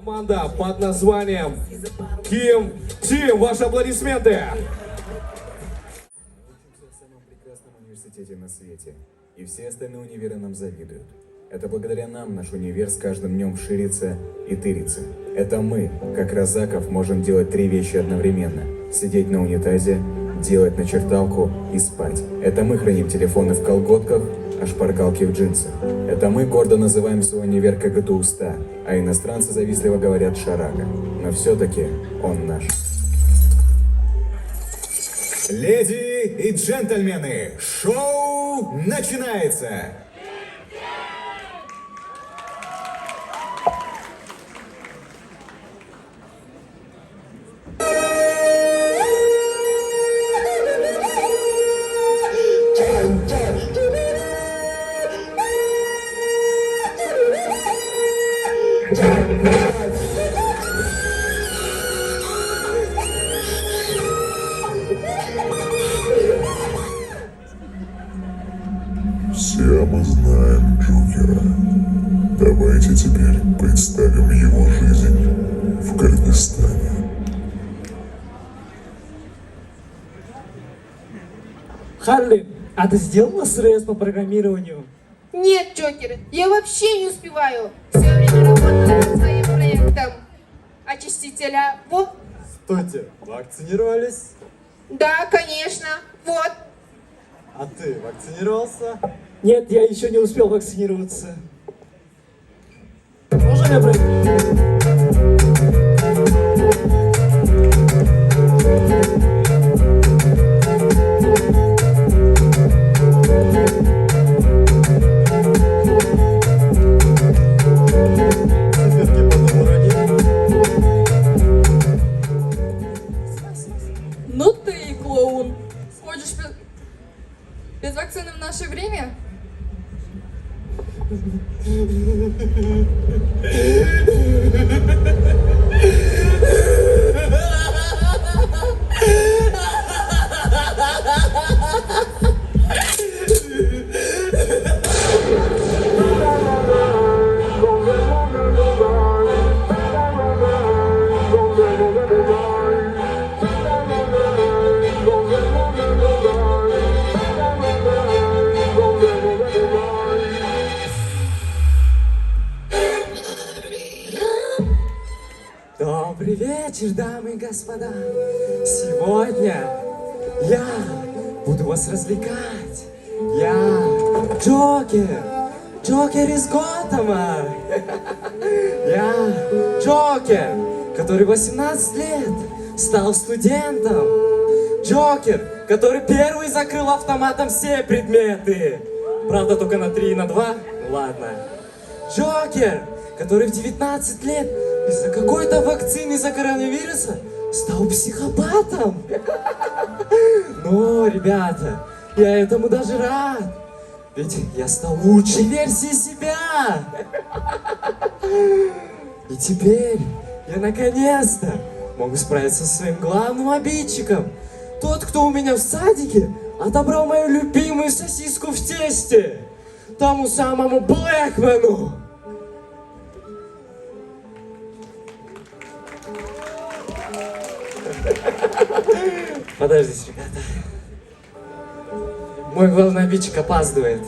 Команда под названием Ким Тим. Ваши аплодисменты. Учимся в самом прекрасном университете на свете, и все остальные универы нам завидуют. Это благодаря нам наш универ с каждым днем ширится и тырится. Это мы, как Розаков, можем делать 3 вещи одновременно. Сидеть на унитазе, делать начерталку и спать. Это мы храним телефоны в колготках, а шпаргалки в джинсах. Это мы гордо называем свой универ КГТУ-100, а иностранцы завистливо говорят «Шарага». Но все-таки он наш. Леди и джентльмены, шоу начинается! Все мы знаем Джокера. Давайте теперь представим его жизнь в Кыргызстане. Харли, а ты сделала срез по программированию? Нет, Джокер, я вообще не успеваю. Все время работаю над своим проектом очистителя. Вот. Стойте, вакцинировались? Да, конечно. Вот. А ты вакцинировался? Нет, я еще не успел вакцинироваться. Можно я пройду? Циферки потом урони. Ну ты и клоун. Хочешь без вакцины в наше время? Добрый вечер, дамы и господа. Сегодня я буду вас развлекать. Я Джокер. Джокер из Готэма. Я Джокер, который 18 лет стал студентом. Джокер, который первый закрыл автоматом все предметы. Правда, только на 3 и на 2. Ну ладно. Джокер, который в 19 лет из-за какой-то вакцины из-за коронавируса стал психопатом. Но, ребята, я этому даже рад. Ведь я стал лучшей версией себя. И теперь я наконец-то могу справиться со своим главным обидчиком. Тот, кто у меня в садике отобрал мою любимую сосиску в тесте. Тому самому Блэкману. Подождите, ребята. Мой главный обидчик опаздывает.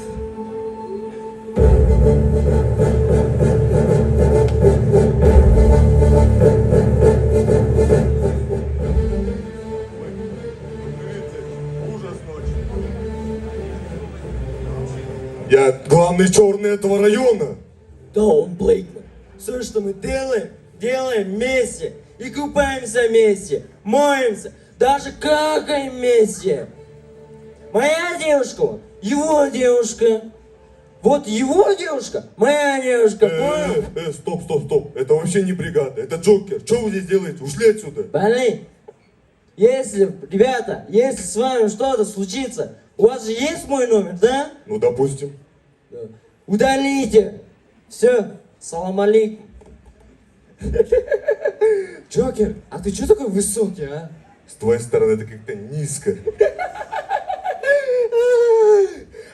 Я главный черный этого района. Да, он Блейкман. Все, что мы делаем, делаем вместе. И купаемся вместе, моемся, даже какаем вместе. Моя девушка, его девушка. Вот его девушка, моя девушка, понял? Стоп. Это вообще не бригада, это Джокер. Что вы здесь делаете? Ушли отсюда. Блин, если, ребята, если с вами что-то случится, у вас же есть мой номер, да? Ну, допустим. Да. Удалите. Все, салам алейкум. Джокер, а ты что такой высокий, а? С твоей стороны это как-то низко.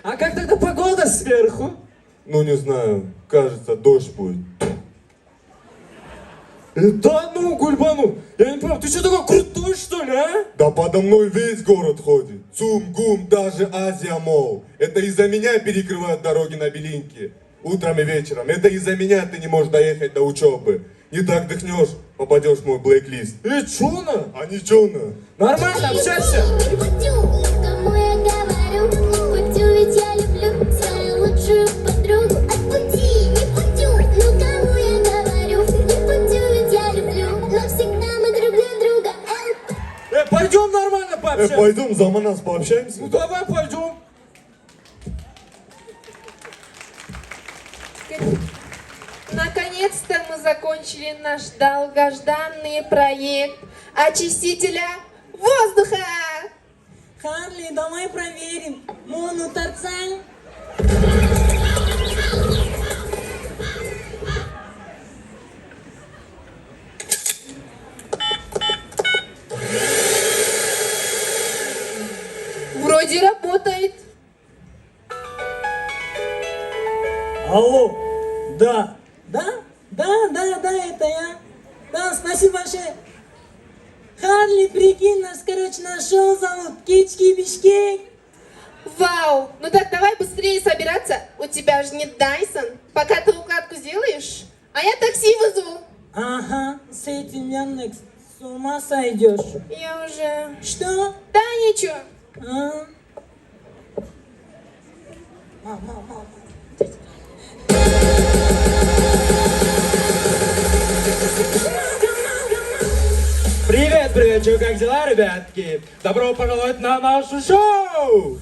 А как тогда погода сверху? Ну, не знаю, кажется, дождь будет. Да ну, Гульбану, я не понимаю, ты что такой крутой, что ли, а? Да подо мной весь город ходит. Цум-гум, даже Азия Мол. Это из-за меня перекрывают дороги на Белинке. Утром и вечером. Это из-за меня ты не можешь доехать до учебы. Не так дыхнешь, попадешь в мой блэк-лист. Чё на? А ничего на. Нормально, общайся. Кому я говорю, Путю, ведь я люблю свою лучшую подругу. Отпусти, не Путю, ну кому я говорю, не Путю, ведь я люблю, но всегда мы друг для друга. Пойдем нормально пообщаемся. Пойдем за нас пообщаемся. Ну давай пойдем. Наконец-то мы закончили наш долгожданный проект очистителя воздуха. Харли, давай проверим. Монотарцаль. Вроде работает. Алло, да. Да, это я. Да, спасибо большое. Харли, прикинь, нас, нашел, зовут Кички-Бишкек. Вау, ну так давай быстрее собираться. У тебя же нет Дайсон. Пока ты укладку сделаешь, а я такси вызову. Ага, с этим Яндекс с ума сойдешь. Я уже... Что? Да ничего. А? Привет, чё, как дела, ребятки? Добро пожаловать на нашу шоу!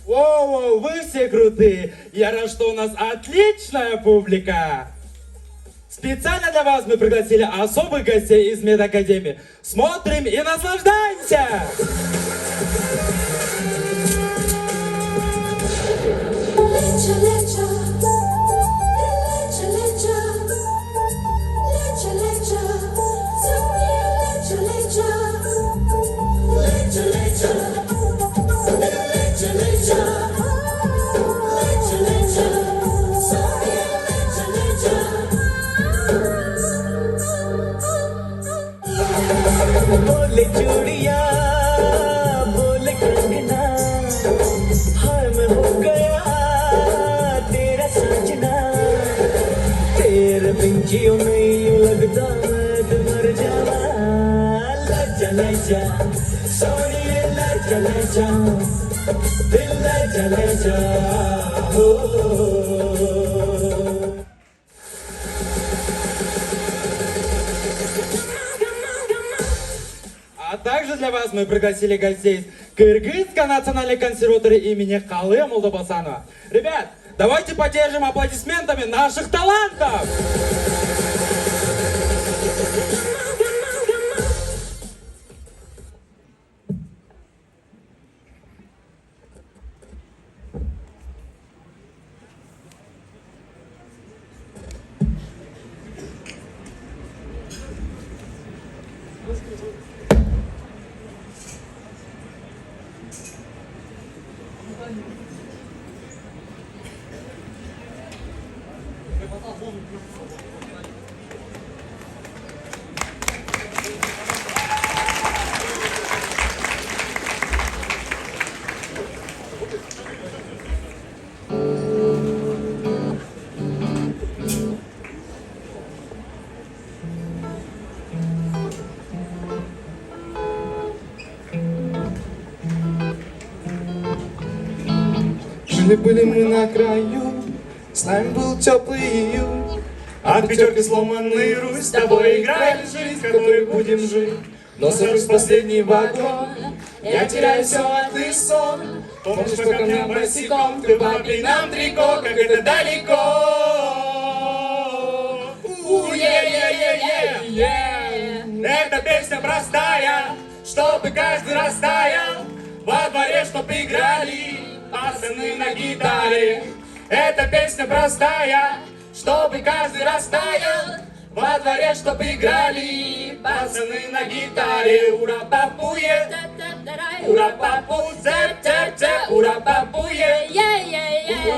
Воу, вы все крутые! Я рад, что у нас отличная публика! Специально для вас мы пригласили особых гостей из медакадемии. Смотрим и наслаждаемся! बोले चूड़िया बोले कंगना हाय मैं हो गया तेरा सजना तेरे बिन जियो नहीं यूं लगता मैं तो मर जावा लजा लजा सोनिए लजा लजा दिल लजा लजा हो А также для вас мы пригласили гостей из Кыргызской национальной консерватории имени Калы Молдобасанова. Ребят, давайте поддержим аплодисментами наших талантов! Жили-были мы на краю, с нами был теплый июнь. От пятерки сломанный Русь, с тобой играли жизнь, в которой будем жить. Но сажусь в последний вагон, я теряю все, а ты сон. Помнишь, по камням босиком, ты по нам трико, как это далеко. Эта песня простая, чтобы каждый растаял. Во дворе, чтоб играли пацаны на гитаре. Эта песня простая, чтобы каждый растаял. Во дворе, чтоб играли пацаны на гитаре. Ура папуе, ура папу, цеп, цеп, цеп, ура папуе, О,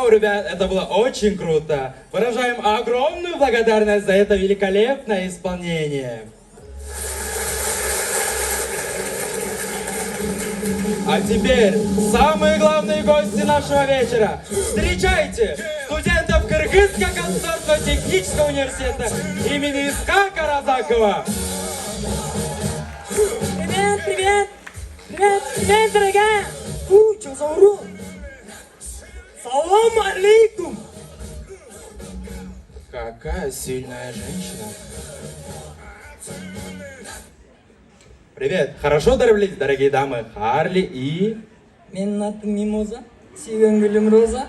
ребят, это было очень круто. Выражаем огромную благодарность за это великолепное исполнение. А теперь самые главные гости нашего вечера. Встречайте студентов Кыргызско концертно-технического университета имени Исхака Разакова. Привет, привет! Привет, привет, дорогая! Чё за урод? Салам алейкум! Какая сильная женщина. Привет. Хорошо дорвались, дорогие дамы. Харли и... Менің атым Мимоза, сүйген гүлім Роза,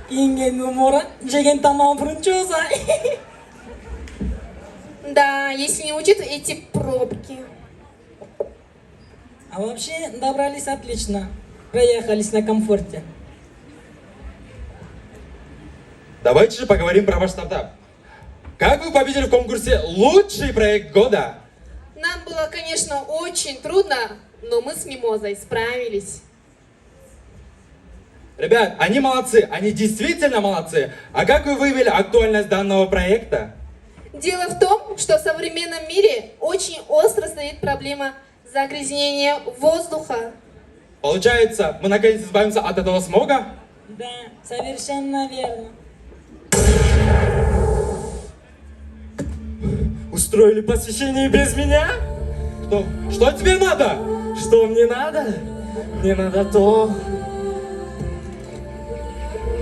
киінген умора, жеген тамам франчоза. Да, если не учить эти пробки. А вообще, добрались отлично. Проехались на комфорте. Давайте же поговорим про ваш стартап. Как вы победили в конкурсе «Лучший проект года»? Нам было, конечно, очень трудно, но мы с Мимозой справились. Ребят, они молодцы, они действительно молодцы. А как вы выявили актуальность данного проекта? Дело в том, что в современном мире очень остро стоит проблема загрязнения воздуха. Получается, мы наконец избавимся от этого смога? Да, совершенно верно. Устроили посвящение без меня? Что тебе надо? Что мне надо? Мне надо то,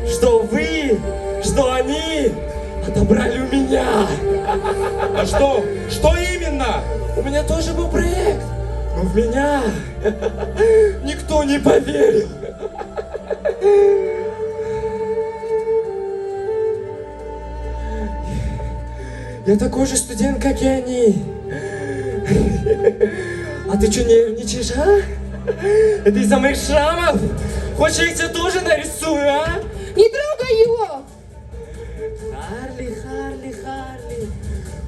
что вы, что они отобрали у меня. А что? Что именно? У меня тоже был проект, но в меня никто не поверил. Я такой же студент, как и они. А ты что, нервничаешь, а? Это из-за моих шрамов? Хочешь, я их тебе тоже нарисую, а? Не трогай его! Харли,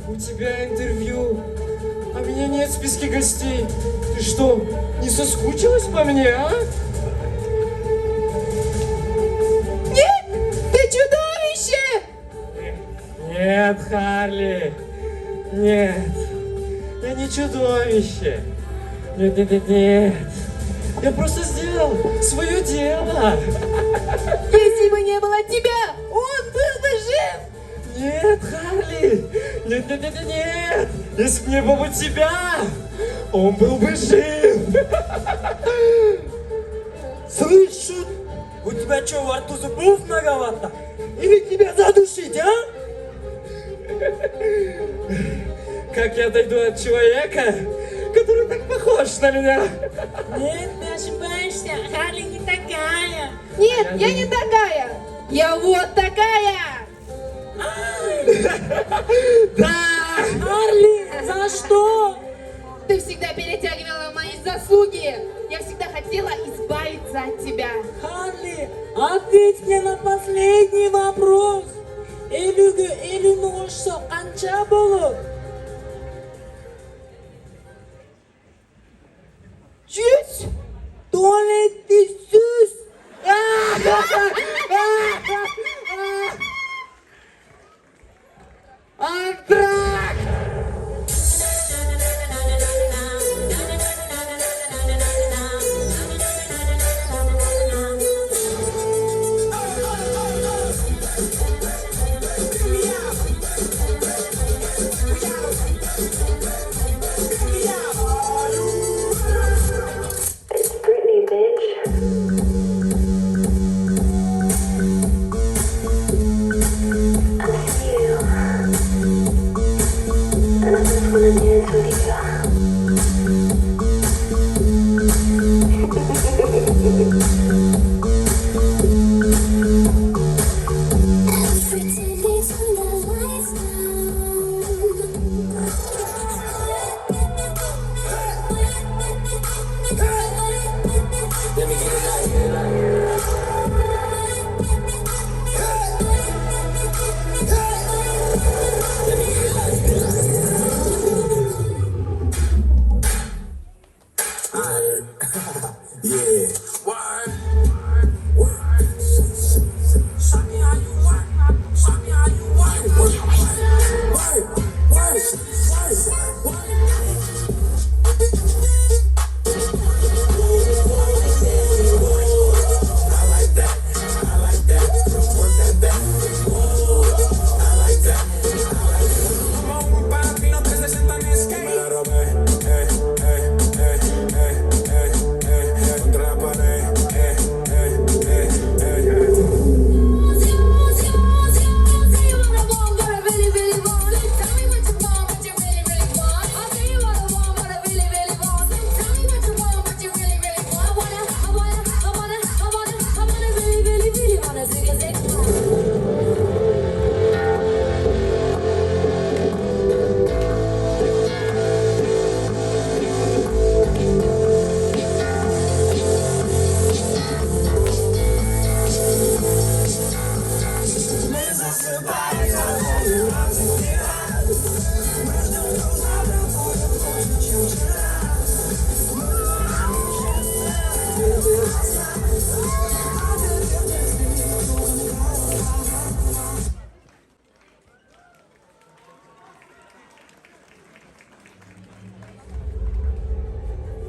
у тебя интервью, а меня нет в списке гостей. Ты что, не соскучилась по мне, а? Нет! Ты чудовище! Нет, Харли, нет, я не чудовище. Нет. Я просто сделал свое дело. Если бы не было тебя, он был бы жив! Нет, Харли, нет. Если бы не было тебя, он был бы жив. Слышь, Шут, у тебя что, во рту зубов многовато? Или тебя задушить, а? Как я отойду от человека, который так похож на меня? Нет, ты ошибаешься, Харли не такая. Нет, я не такая! Я вот такая! Да! Харли, за что? Ты всегда перетягивала мои заслуги! Я всегда хотела избавиться от тебя! Харли, ответь мне на последний вопрос. Элюгü elin olsa qancha bo'lur? 100. Tuvaletni süz. Антракт!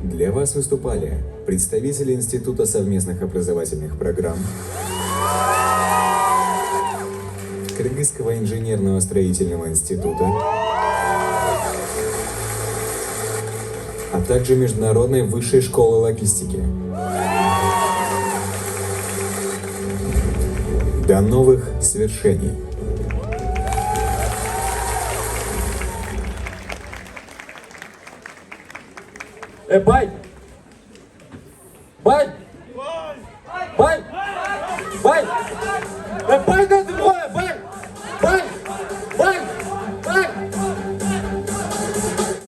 Для вас выступали представители Института совместных образовательных программ, Кыргызского инженерного строительного института, а также Международной высшей школы логистики. До новых свершений! Бай! Бай! Бай! Бай! Бай! Бай!